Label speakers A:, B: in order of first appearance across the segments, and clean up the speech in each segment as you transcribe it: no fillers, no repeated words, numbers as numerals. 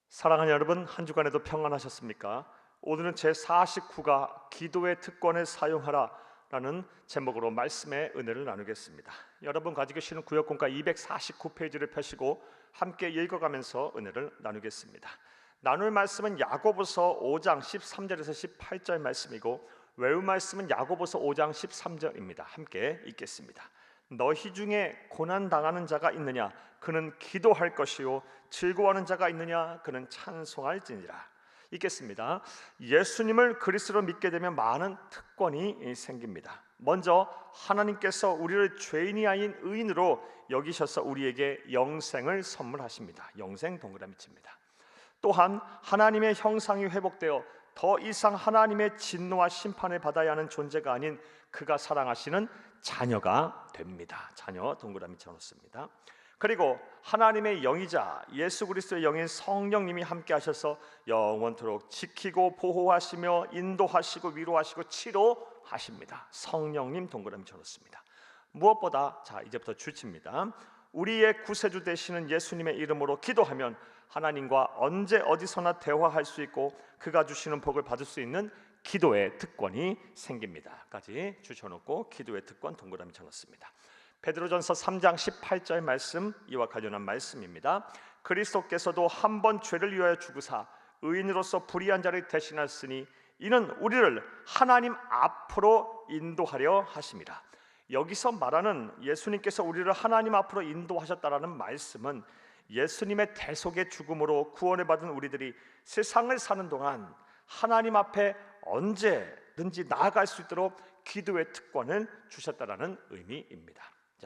A: 사랑하는 여러분, 한 주간에도 평안하셨습니까? 오늘은 제49가 기도의 특권을 사용하라 라는 제목으로 말씀의 은혜를 나누겠습니다. 여러분 가지고 계시는 구역공과 249페이지를 펴시고 함께 읽어가면서 은혜를 나누겠습니다. 나눌 말씀은 야고보서 5장 13절에서 18절 말씀이고 외울 말씀은 야고보서 5장 13절입니다. 함께 읽겠습니다. 너희 중에 고난 당하는 자가 있느냐? 그는 기도할 것이요 즐거워하는 자가 있느냐? 그는 찬송할지니라. 읽겠습니다. 예수님을 그리스도로 믿게 되면 많은 특권이 생깁니다. 먼저 하나님께서 우리를 죄인이 아닌 의인으로 여기셔서 우리에게 영생을 선물하십니다. 영생 동그라미 칩니다. 또한 하나님의 형상이 회복되어 더 이상 하나님의 진노와 심판을 받아야 하는 존재가 아닌 그가 사랑하시는 자녀가 됩니다. 자녀 동그라미 쳐놓습니다. 그리고 하나님의 영이자 예수 그리스도의 영인 성령님이 함께 하셔서 영원토록 지키고 보호하시며 인도하시고 위로하시고 치료하십니다. 성령님 동그라미 쳐놓습니다. 무엇보다 이제부터 주치입니다. 우리의 구세주 되시는 예수님의 이름으로 기도하면 하나님과 언제 어디서나 대화할 수 있고 그가 주시는 복을 받을 수 있는 기도의 특권이 생깁니다. 까지 주셔놓고 기도의 특권 동그라미 쳐놓습니다. 베드로전서 3장 18절 말씀, 이와 관련한 말씀입니다. 그리스도께서도 한 번 죄를 위하여 죽으사 의인으로서 불의한 자를 대신하시니 이는 우리를 하나님 앞으로 인도하려 하심이라. 여기서 말하는 예수님께서 우리를 하나님 앞으로 인도하셨다라는 말씀은 예수님의 대속의 죽음으로 구원을 받은 우리들이 세상을 사는 동안 하나님 앞에 언제든지 나아갈 수 있도록 기도의 특권을 주셨다라는 의미입니다.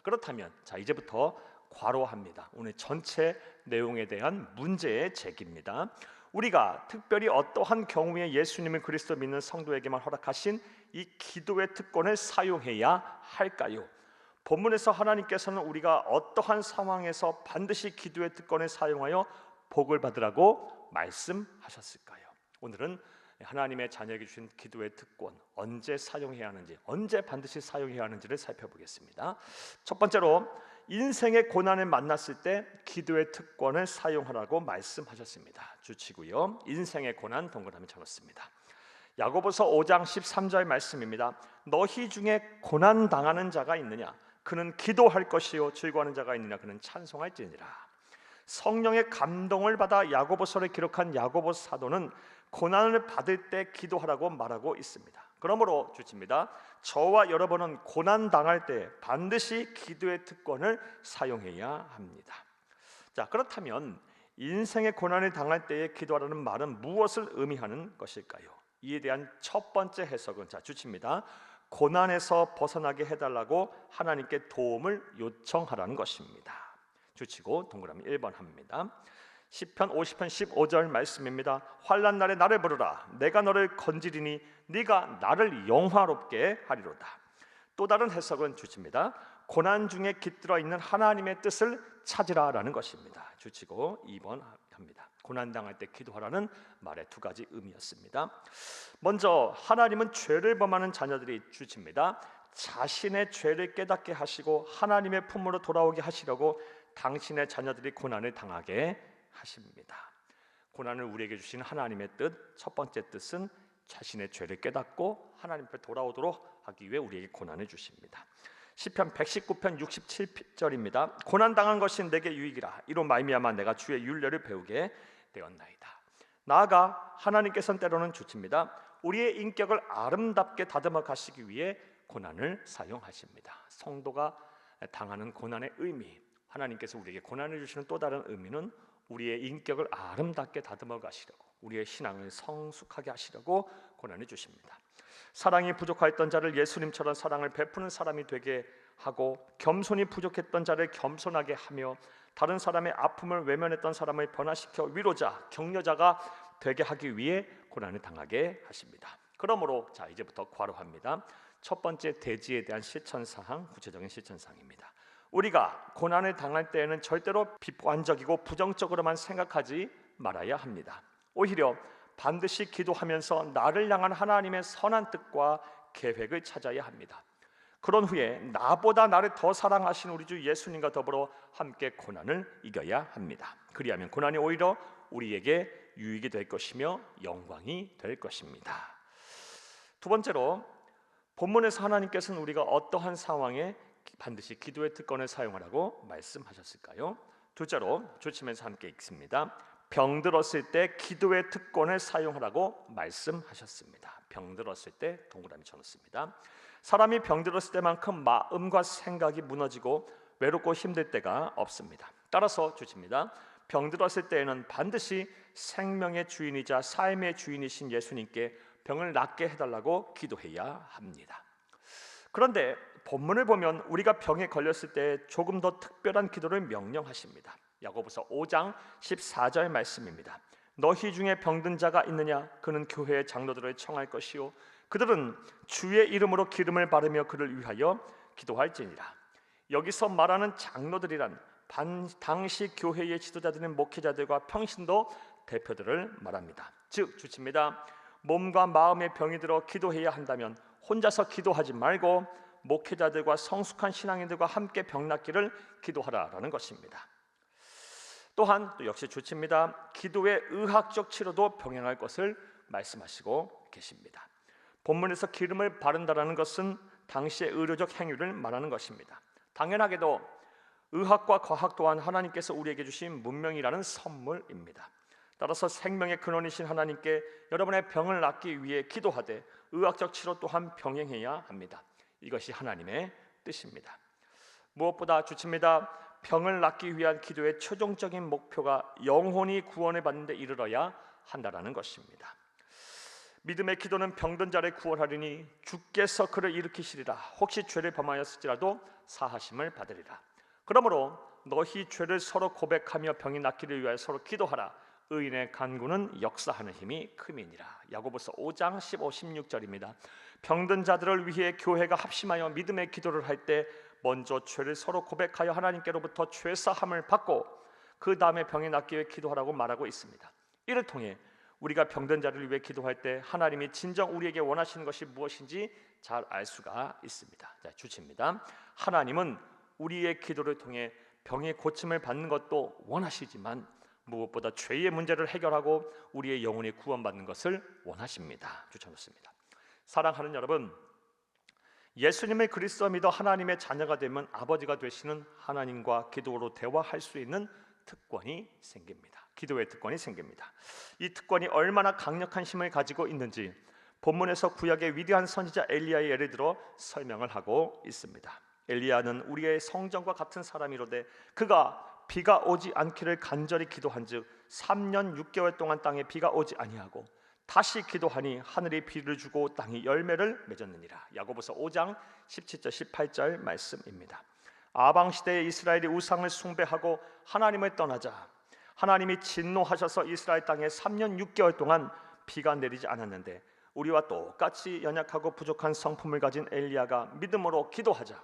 A: 그렇다면 이제부터 괄호합니다. 오늘 전체 내용에 대한 문제의 제기입니다. 우리가 특별히 어떠한 경우에 예수님을 그리스도 믿는 성도에게만 허락하신 이 기도의 특권을 사용해야 할까요? 본문에서 하나님께서는 우리가 어떠한 상황에서 반드시 기도의 특권을 사용하여 복을 받으라고 말씀하셨을까요? 오늘은 하나님의 자녀에게 주신 기도의 특권, 언제 사용해야 하는지, 언제 반드시 사용해야 하는지를 살펴보겠습니다. 첫 번째로 인생의 고난을 만났을 때 기도의 특권을 사용하라고 말씀하셨습니다. 주치고요. 인생의 고난 동그라미 쳐놓습니다. 야고보서 5장 13절 말씀입니다. 너희 중에 고난 당하는 자가 있느냐? 그는 기도할 것이요 즐거워하는 자가 있느냐? 그는 찬송할지니라. 성령의 감동을 받아 야고보서를 기록한 야고보 사도는 고난을 받을 때 기도하라고 말하고 있습니다. 그러므로 주칩니다. 저와 여러분은 고난 당할 때 반드시 기도의 특권을 사용해야 합니다. 그렇다면 인생의 고난을 당할 때에 기도하라는 말은 무엇을 의미하는 것일까요? 이에 대한 첫 번째 해석은 주칩니다. 고난에서 벗어나게 해달라고 하나님께 도움을 요청하라는 것입니다. 주치고 동그라미 1번 합니다. 시편 50편 15절 말씀입니다. 환난 날에 나를 부르라. 내가 너를 건지리니 네가 나를 영화롭게 하리로다. 또 다른 해석은 주칩니다. 고난 중에 깃들어 있는 하나님의 뜻을 찾으라라는 것입니다. 주치고 2번 합니다. 고난 당할 때 기도하라는 말의 두 가지 의미였습니다. 먼저 하나님은 죄를 범하는 자녀들이 주칩니다. 자신의 죄를 깨닫게 하시고 하나님의 품으로 돌아오게 하시려고 당신의 자녀들이 고난을 당하게 하십니다. 고난을 우리에게 주신 하나님의 뜻, 첫 번째 뜻은 자신의 죄를 깨닫고 하나님 앞에 돌아오도록 하기 위해 우리에게 고난을 주십니다. 시편 119편 67절입니다. 고난 당한 것이 내게 유익이라. 이로 말미암아 내가 주의 율례를 배우게 되었나이다. 나아가 하나님께서는 때로는 주칩니다. 우리의 인격을 아름답게 다듬어 가시기 위해 고난을 사용하십니다. 성도가 당하는 고난의 의미, 하나님께서 우리에게 고난을 주시는 또 다른 의미는 우리의 인격을 아름답게 다듬어 가시려고, 우리의 신앙을 성숙하게 하시려고 고난을 주십니다. 사랑이 부족하였던 자를 예수님처럼 사랑을 베푸는 사람이 되게 하고, 겸손이 부족했던 자를 겸손하게 하며, 다른 사람의 아픔을 외면했던 사람을 변화시켜 위로자, 격려자가 되게 하기 위해 고난을 당하게 하십니다. 그러므로 이제부터 괄호합니다. 첫 번째 대지에 대한 실천사항, 구체적인 실천사항입니다. 우리가 고난을 당할 때에는 절대로 비관적이고 부정적으로만 생각하지 말아야 합니다. 오히려 반드시 기도하면서 나를 향한 하나님의 선한 뜻과 계획을 찾아야 합니다. 그런 후에 나보다 나를 더 사랑하신 우리 주 예수님과 더불어 함께 고난을 이겨야 합니다. 그리하면 고난이 오히려 우리에게 유익이 될 것이며 영광이 될 것입니다. 두 번째로, 본문에서 하나님께서는 우리가 어떠한 상황에 반드시 기도의 특권을 사용하라고 말씀하셨을까요? 둘째로, 조치면서 함께 읽습니다. 병들었을 때 기도의 특권을 사용하라고 말씀하셨습니다. 병들었을 때 동그라미 쳐놓습니다. 사람이 병들었을 때만큼 마음과 생각이 무너지고 외롭고 힘들 때가 없습니다. 따라서 주십니다. 병들었을 때에는 반드시 생명의 주인이자 삶의 주인이신 예수님께 병을 낫게 해달라고 기도해야 합니다. 그런데 본문을 보면 우리가 병에 걸렸을 때 조금 더 특별한 기도를 명령하십니다. 야고보서 5장 14절 말씀입니다. 너희 중에 병든 자가 있느냐? 그는 교회의 장로들을 청할 것이요 그들은 주의 이름으로 기름을 바르며 그를 위하여 기도할지니라. 여기서 말하는 장로들이란 당시 교회의 지도자들인 목회자들과 평신도 대표들을 말합니다. 즉 주칩니다. 몸과 마음의 병이 들어 기도해야 한다면 혼자서 기도하지 말고 목회자들과 성숙한 신앙인들과 함께 병 낫기를 기도하라라는 것입니다. 또한 또 역시 주칩니다. 기도의 의학적 치료도 병행할 것을 말씀하시고 계십니다. 본문에서 기름을 바른다라는 것은 당시의 의료적 행위를 말하는 것입니다. 당연하게도 의학과 과학 또한 하나님께서 우리에게 주신 문명이라는 선물입니다. 따라서 생명의 근원이신 하나님께 여러분의 병을 낫기 위해 기도하되 의학적 치료 또한 병행해야 합니다. 이것이 하나님의 뜻입니다. 무엇보다 주칩니다. 병을 낫기 위한 기도의 최종적인 목표가 영혼이 구원을 받는 데 이르러야 한다라는 것입니다. 믿음의 기도는 병든 자를 구원하리니 주께서 그를 일으키시리라. 혹시 죄를 범하였을지라도 사하심을 받으리라. 그러므로 너희 죄를 서로 고백하며 병이 낫기를 위하여 서로 기도하라. 의인의 간구는 역사하는 힘이 큼이니라. 야고보서 5장 15, 16절입니다. 병든 자들을 위해 교회가 합심하여 믿음의 기도를 할 때 먼저 죄를 서로 고백하여 하나님께로부터 죄 사함을 받고 그 다음에 병이 낫기 위해 기도하라고 말하고 있습니다. 이를 통해 우리가 병든 자를 위해 기도할 때 하나님이 진정 우리에게 원하시는 것이 무엇인지 잘 알 수가 있습니다. 자, 주치입니다. 하나님은 우리의 기도를 통해 병의 고침을 받는 것도 원하시지만 무엇보다 죄의 문제를 해결하고 우리의 영혼이 구원받는 것을 원하십니다. 주쳐놓습니다. 사랑하는 여러분, 예수님의 그리스도 믿어 하나님의 자녀가 되면 아버지가 되시는 하나님과 기도로 대화할 수 있는 특권이 생깁니다. 기도의 특권이 생깁니다. 이 특권이 얼마나 강력한 힘을 가지고 있는지 본문에서 구약의 위대한 선지자 엘리야의 예를 들어 설명을 하고 있습니다. 엘리야는 우리의 성전과 같은 사람이로되 그가 비가 오지 않기를 간절히 기도한즉 3년 6개월 동안 땅에 비가 오지 아니하고 다시 기도하니 하늘이 비를 주고 땅이 열매를 맺었느니라. 야고보서 5장 17절 18절 말씀입니다. 아방 시대에 이스라엘이 우상을 숭배하고 하나님을 떠나자 하나님이 진노하셔서 이스라엘 땅에 3년 6개월 동안 비가 내리지 않았는데 우리와 똑같이 연약하고 부족한 성품을 가진 엘리야가 믿음으로 기도하자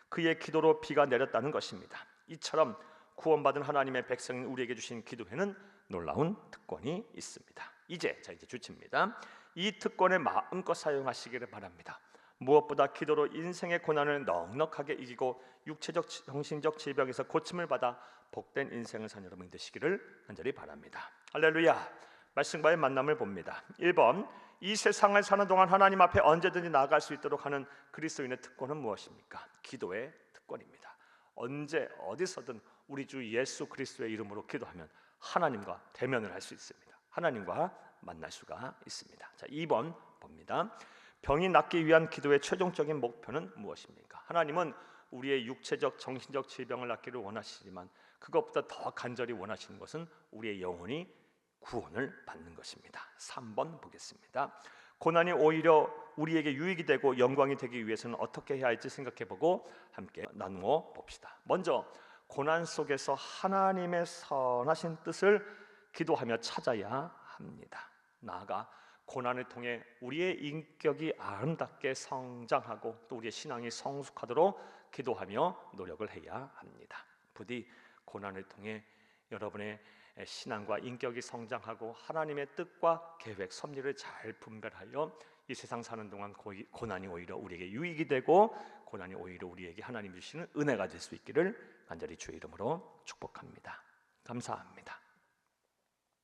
A: 그의 기도로 비가 내렸다는 것입니다. 이처럼 구원받은 하나님의 백성인 우리에게 주신 기도에는 놀라운 특권이 있습니다. 이제 주칩니다. 이 특권을 마음껏 사용하시기를 바랍니다. 무엇보다 기도로 인생의 고난을 넉넉하게 이기고 육체적 정신적 질병에서 고침을 받아 복된 인생을 사는 여러분 되시기를 간절히 바랍니다. 할렐루야. 말씀과의 만남을 봅니다. 1번, 이 세상을 사는 동안 하나님 앞에 언제든지 나아갈 수 있도록 하는 그리스도인의 특권은 무엇입니까? 기도의 특권입니다. 언제 어디서든 우리 주 예수 그리스도의 이름으로 기도하면 하나님과 대면을 할 수 있습니다. 하나님과 만날 수가 있습니다. 자, 2번 봅니다. 병이 낫기 위한 기도의 최종적인 목표는 무엇입니까? 하나님은 우리의 육체적 정신적 질병을 낫기를 원하시지만 그것보다 더 간절히 원하시는 것은 우리의 영혼이 구원을 받는 것입니다. 3번 보겠습니다. 고난이 오히려 우리에게 유익이 되고 영광이 되기 위해서는 어떻게 해야 할지 생각해보고 함께 나누어 봅시다. 먼저 고난 속에서 하나님의 선하신 뜻을 기도하며 찾아야 합니다. 나아가 고난을 통해 우리의 인격이 아름답게 성장하고 또 우리의 신앙이 성숙하도록 기도하며 노력을 해야 합니다. 부디 고난을 통해 여러분의 신앙과 인격이 성장하고 하나님의 뜻과 계획, 섭리를 잘 분별하여 이 세상 사는 동안 고난이 오히려 우리에게 유익이 되고 고난이 오히려 우리에게 하나님 주시는 은혜가 될 수 있기를 간절히 주의 이름으로 축복합니다. 감사합니다.